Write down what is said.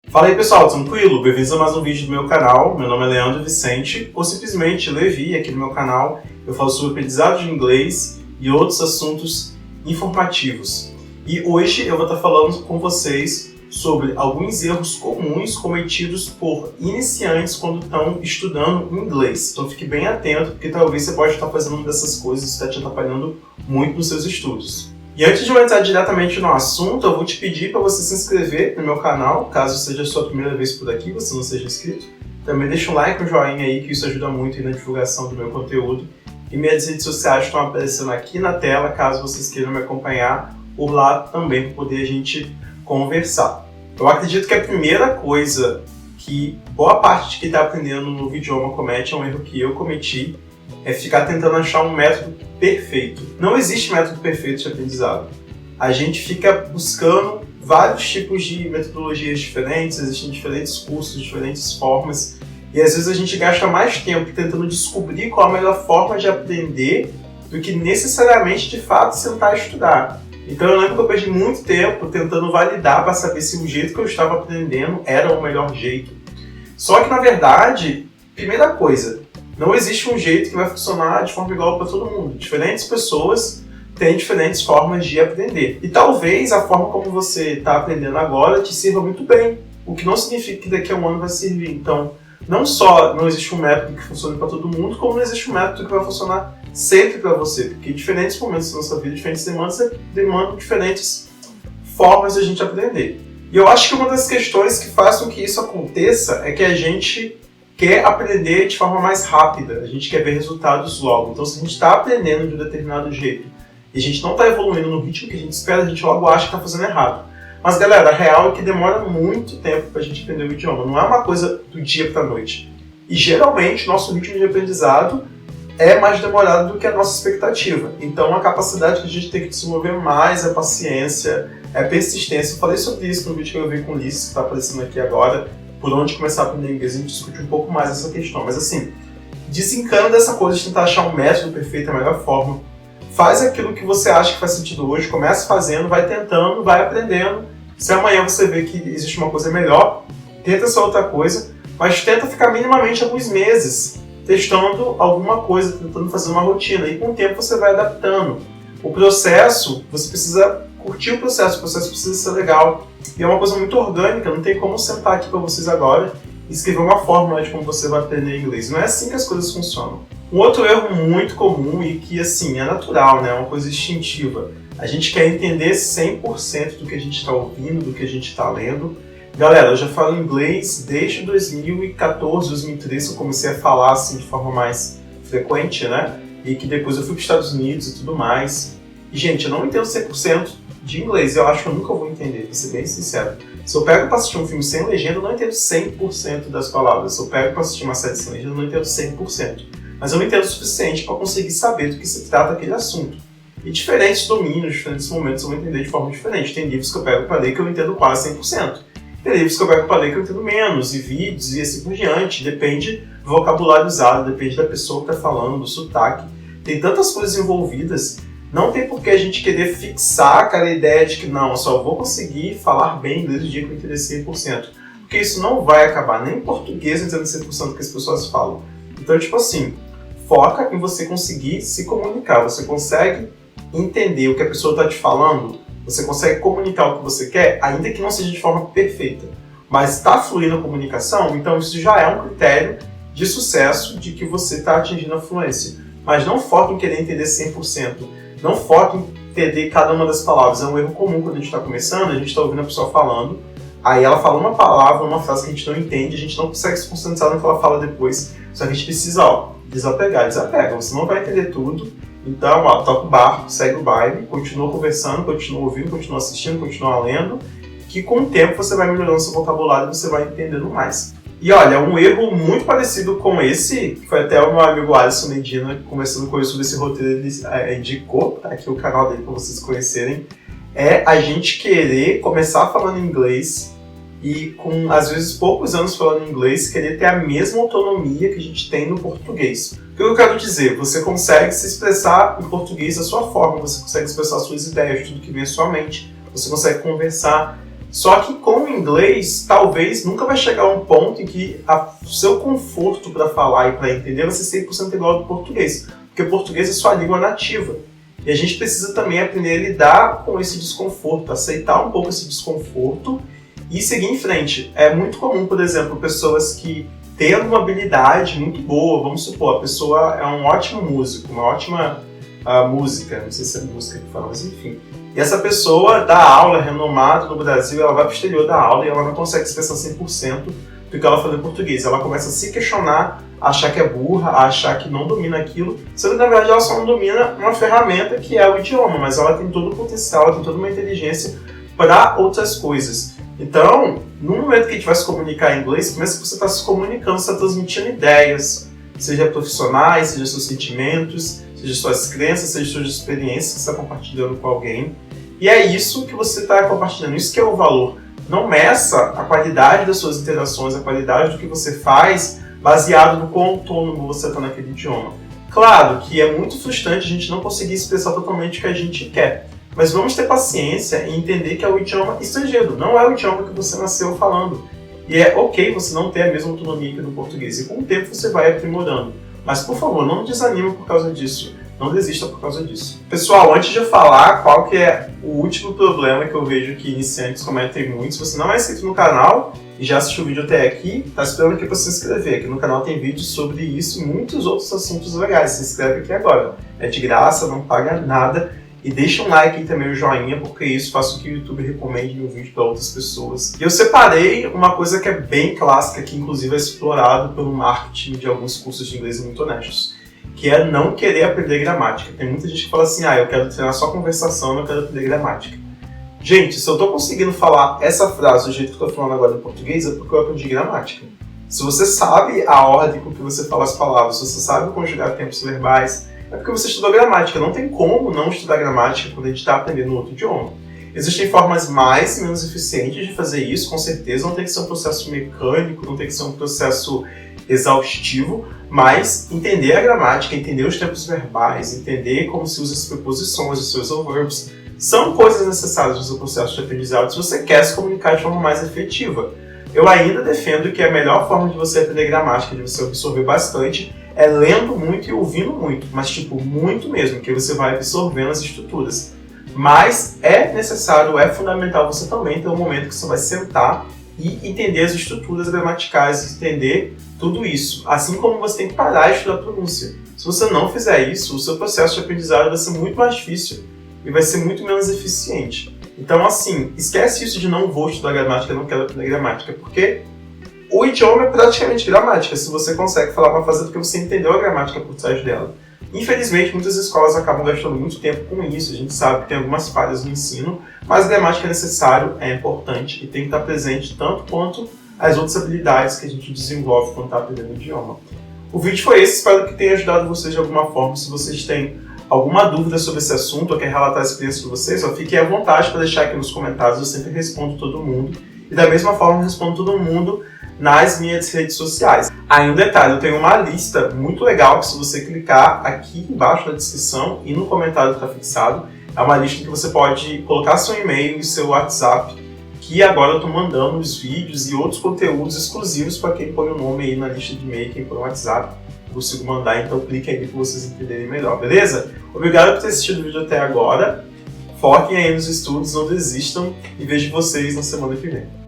Fala aí pessoal, tranquilo? Bem-vindos a mais um vídeo do meu canal. Meu nome é Leandro Vicente, ou simplesmente Levi. Aqui no meu canal eu falo sobre aprendizado de inglês e outros assuntos informativos. E hoje eu vou estar falando com vocês sobre alguns erros comuns cometidos por iniciantes quando estão estudando inglês. Então fique bem atento, porque talvez você pode estar fazendo uma dessas coisas e está te atrapalhando muito nos seus estudos. E antes de eu entrar diretamente no assunto, eu vou te pedir para você se inscrever no meu canal, caso seja a sua primeira vez por aqui, você não seja inscrito. Também deixa um like, um joinha aí, que isso ajuda muito aí na divulgação do meu conteúdo. E minhas redes sociais estão aparecendo aqui na tela, caso vocês queiram me acompanhar por lá também, para poder a gente conversar. Eu acredito que a primeira coisa que boa parte de quem está aprendendo um novo idioma comete, é um erro que eu cometi, é ficar tentando achar um método perfeito. Não existe método perfeito de aprendizado. A gente fica buscando vários tipos de metodologias diferentes, existem diferentes cursos, diferentes formas, e às vezes a gente gasta mais tempo tentando descobrir qual a melhor forma de aprender do que necessariamente, de fato, sentar e estudar. Então eu lembro que eu perdi muito tempo tentando validar para saber se o jeito que eu estava aprendendo era o melhor jeito. Só que, na verdade, primeira coisa, não existe um jeito que vai funcionar de forma igual para todo mundo. Diferentes pessoas têm diferentes formas de aprender. E talvez a forma como você está aprendendo agora te sirva muito bem, o que não significa que daqui a um ano vai servir. Então, não só não existe um método que funcione para todo mundo, como não existe um método que vai funcionar sempre para você, porque diferentes momentos da nossa vida, diferentes demandas demandam diferentes formas de a gente aprender. E eu acho que uma das questões que faz com que isso aconteça é que a gente quer aprender de forma mais rápida, a gente quer ver resultados logo. Então, se a gente está aprendendo de um determinado jeito e a gente não está evoluindo no ritmo que a gente espera, a gente logo acha que está fazendo errado. Mas, galera, a real é que demora muito tempo para a gente aprender o idioma, não é uma coisa do dia para a noite. E, geralmente, o nosso ritmo de aprendizado é mais demorado do que a nossa expectativa. Então, a capacidade que a gente tem que desenvolver mais é paciência, é persistência. Eu falei sobre isso no vídeo que eu vi com o Ulisses, que está aparecendo aqui agora, por onde começar a aprender inglês, a gente discute um pouco mais essa questão. Mas assim, desencana dessa coisa de tentar achar um método perfeito, a melhor forma. Faz aquilo que você acha que faz sentido hoje, comece fazendo, vai tentando, vai aprendendo. Se amanhã você vê que existe uma coisa melhor, tenta essa outra coisa, mas tenta ficar minimamente alguns meses testando alguma coisa, tentando fazer uma rotina. E com o tempo você vai adaptando. O processo, você precisa curtir o processo precisa ser legal. E é uma coisa muito orgânica, não tem como sentar aqui para vocês agora e escrever uma fórmula de como você vai aprender inglês. Não é assim que as coisas funcionam. Um outro erro muito comum e que, assim, é natural, né? É uma coisa instintiva. A gente quer entender 100% do que a gente está ouvindo, do que a gente está lendo. Galera, eu já falo inglês desde 2014, 2013, que eu comecei a falar assim de forma mais frequente, né? E que depois eu fui para os Estados Unidos e tudo mais. E, gente, eu não entendo 100% de inglês, eu acho que eu nunca vou entender, pra ser bem sincero. Se eu pego pra assistir um filme sem legenda, eu não entendo 100% das palavras. Se eu pego pra assistir uma série sem legenda, eu não entendo 100%. Mas eu entendo o suficiente para conseguir saber do que se trata aquele assunto. E diferentes domínios, diferentes momentos, eu vou entender de forma diferente. Tem livros que eu pego pra ler que eu entendo quase 100%. Tem livros que eu pego pra ler que eu entendo menos, e vídeos e assim por diante. Depende do vocabulário usado, depende da pessoa que tá falando, do sotaque. Tem tantas coisas envolvidas. Não tem por que a gente querer fixar aquela ideia de que não, eu só vou conseguir falar bem inglês no dia que eu entender 100%. Porque isso não vai acabar, nem em português entendendo 100% do que as pessoas falam. Então, tipo assim, foca em você conseguir se comunicar. Você consegue entender o que a pessoa está te falando, você consegue comunicar o que você quer, ainda que não seja de forma perfeita. Mas está fluindo a comunicação, então isso já é um critério de sucesso de que você está atingindo a fluência. Mas não foca em querer entender 100%. Não foque em entender cada uma das palavras. É um erro comum quando a gente está começando, a gente está ouvindo a pessoa falando, aí ela fala uma palavra, uma frase que a gente não entende, a gente não consegue se concentrar no que ela fala depois, só que a gente precisa, desapega, você não vai entender tudo, então, toca o barco, segue o baile, continua conversando, continua ouvindo, continua assistindo, continua lendo, que com o tempo você vai melhorando seu vocabulário e você vai entendendo mais. E olha, um erro muito parecido com esse, que foi até o meu amigo Alisson Medina, conversando com ele sobre esse roteiro, ele indicou, tá aqui o canal dele para vocês conhecerem, é a gente querer começar falando inglês e com, às vezes, poucos anos falando inglês, querer ter a mesma autonomia que a gente tem no português. O que eu quero dizer? Você consegue se expressar em português da sua forma, você consegue expressar suas ideias, tudo que vem à sua mente, você consegue conversar Só que com o inglês, talvez nunca vai chegar a um ponto em que o seu conforto para falar e para entender vai ser 100% igual ao do português. Porque o português é sua língua nativa. E a gente precisa também aprender a lidar com esse desconforto, aceitar um pouco esse desconforto e seguir em frente. É muito comum, por exemplo, pessoas que têm uma habilidade muito boa, vamos supor, a pessoa é um ótimo músico, uma ótima música, não sei se é música que fala, mas enfim. E essa pessoa dá aula renomada no Brasil, ela vai para o exterior dar aula e ela não consegue expressar 100% do que ela fala em português. Ela começa a se questionar, a achar que é burra, a achar que não domina aquilo, sendo que na verdade ela só não domina uma ferramenta que é o idioma, mas ela tem todo o potencial, ela tem toda uma inteligência para outras coisas. Então, no momento que a gente vai se comunicar em inglês, começa que você está se comunicando, você está transmitindo ideias, seja profissionais, seja seus sentimentos, seja suas crenças, seja suas experiências que você está compartilhando com alguém. E é isso que você está compartilhando, isso que é o valor. Não meça a qualidade das suas interações, a qualidade do que você faz, baseado no quão autônomo você está naquele idioma. Claro que é muito frustrante a gente não conseguir expressar totalmente o que a gente quer, mas vamos ter paciência e entender que é o idioma estrangeiro, não é o idioma que você nasceu falando. E é ok você não ter a mesma autonomia que no português, e com o tempo você vai aprimorando. Mas, por favor, não desanime por causa disso. Não desista por causa disso. Pessoal, antes de eu falar qual que é o último problema que eu vejo que iniciantes cometem muito, se você não é inscrito no canal e já assistiu o vídeo até aqui, está esperando aqui para se inscrever. Aqui no canal tem vídeos sobre isso e muitos outros assuntos legais. Se inscreve aqui agora. É de graça, não paga nada. E deixa um like e também o joinha, porque isso faz com que o YouTube recomende meu vídeo para outras pessoas. E eu separei uma coisa que é bem clássica, que inclusive é explorado pelo marketing de alguns cursos de inglês muito honestos, que é não querer aprender gramática. Tem muita gente que fala assim, eu quero treinar só conversação, não quero aprender gramática. Gente, se eu estou conseguindo falar essa frase do jeito que eu estou falando agora em português, é porque eu aprendi gramática. Se você sabe a ordem com que você fala as palavras, se você sabe conjugar tempos verbais, é porque você estudou gramática. Não tem como não estudar gramática quando a gente está aprendendo outro idioma. Existem formas mais e menos eficientes de fazer isso, com certeza. Não tem que ser um processo mecânico, não tem que ser um processo exaustivo, mas entender a gramática, entender os tempos verbais, entender como se usa as preposições, os phrasal verbs, são coisas necessárias no seu processo de aprendizado se você quer se comunicar de forma mais efetiva. Eu ainda defendo que a melhor forma de você aprender gramática, de você absorver bastante, é lendo muito e ouvindo muito, mas muito mesmo, que você vai absorvendo as estruturas. Mas é necessário, é fundamental você também ter um momento que você vai sentar e entender as estruturas gramaticais, entender tudo isso. Assim como você tem que parar de estudar pronúncia. Se você não fizer isso, o seu processo de aprendizado vai ser muito mais difícil e vai ser muito menos eficiente. Então, assim, esquece isso de não vou estudar gramática, não quero aprender gramática, porque o idioma é praticamente gramática, se você consegue falar uma frase porque você entendeu a gramática por trás dela. Infelizmente, muitas escolas acabam gastando muito tempo com isso, a gente sabe que tem algumas falhas no ensino, mas a gramática é necessário, é importante e tem que estar presente tanto quanto as outras habilidades que a gente desenvolve quando está aprendendo o idioma. O vídeo foi esse, espero que tenha ajudado vocês de alguma forma. Se vocês têm alguma dúvida sobre esse assunto ou quer relatar a experiência de vocês, fiquem à vontade para deixar aqui nos comentários, eu sempre respondo todo mundo. E da mesma forma, eu respondo todo mundo nas minhas redes sociais. Aí um detalhe, eu tenho uma lista muito legal que se você clicar aqui embaixo na descrição e no comentário que está fixado, é uma lista que você pode colocar seu e-mail e seu WhatsApp, que agora eu estou mandando os vídeos e outros conteúdos exclusivos para quem põe o nome aí na lista de e-mail, quem põe o WhatsApp, eu consigo mandar, então clique aí para vocês entenderem melhor, beleza? Obrigado por ter assistido o vídeo até agora, foquem aí nos estudos, não desistam e vejo vocês na semana que vem.